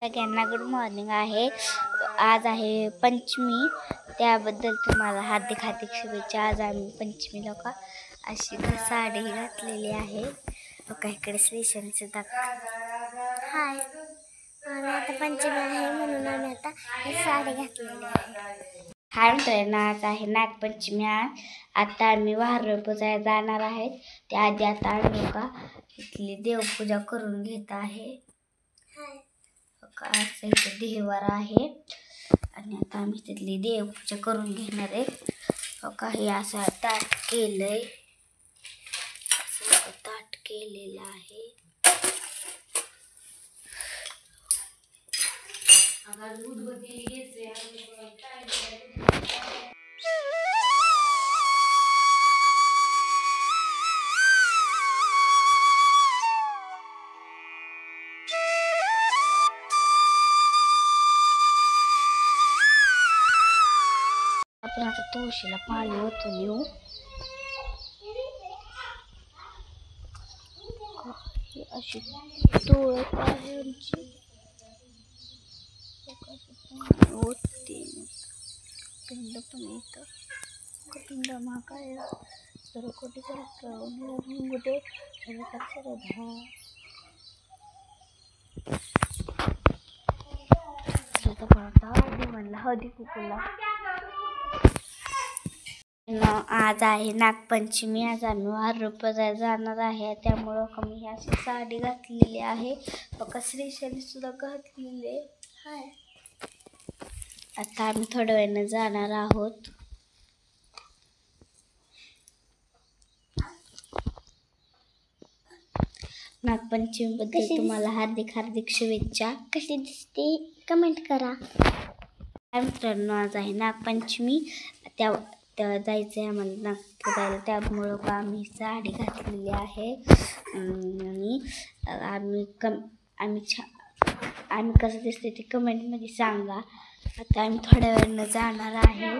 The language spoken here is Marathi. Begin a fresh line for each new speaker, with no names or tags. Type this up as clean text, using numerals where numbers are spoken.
सगळ्यांना गुड मॉर्निंग आहे। आज आहे पंचमी, त्याबद्दल तुम्हाला हार्दिक शुभेच्छा। आज आम्ही पंचमीला का अशी साडी घातलेली आहे। इकडे श्रीशनी सुद्धा हाय, आता पंचमी आहे म्हणून आम्ही आता साडी घातलेली आहे। हाय मित्रांनो, आज आहे नागपंचमी। आता आम्ही वाहर पूजायला जाणार आहे। त्याआधी आता आम्ही का इथली देवपूजा करून घेत आहे। असं इथे देवार आहे आणि आता आम्ही तिथली देवपूजा करून घेणार आहे। काही असं ताट केलंय, असं ताट केलेलं आहे। आपण आता तुळशीला पाणी ओतून येऊ। अशी तुळस आहे आमची, ओतते पिंड पण येतं। पिंड महाकाय सर्व कोटी गुटे म्हणला हळदी कुकुला। आज आहे नागपंचमी। आज आम्ही वाहर पूजायला जाणार आहे, त्यामुळं कमी ही अशी साडी घातलेली आहे। श्रीशैली सुद्धा घातलेली आहे। आता आम्ही थोड्या वेळाने जाणार आहोत। नागपंचमी बद्दल तुम्हाला हार्दिक शुभेच्छा। कशी दिसते कमेंट करा। मित्रांनो, आज आहे नागपंचमी, त्या जायचंय आम्हाला नागपूर, त्यामुळं का आम्ही साडी घातलेली आहे। आणि आम्ही कसं दिसते ते कमेंटमध्ये सांगा। आता आम्ही थोड्या वेळानं जाणार आहे।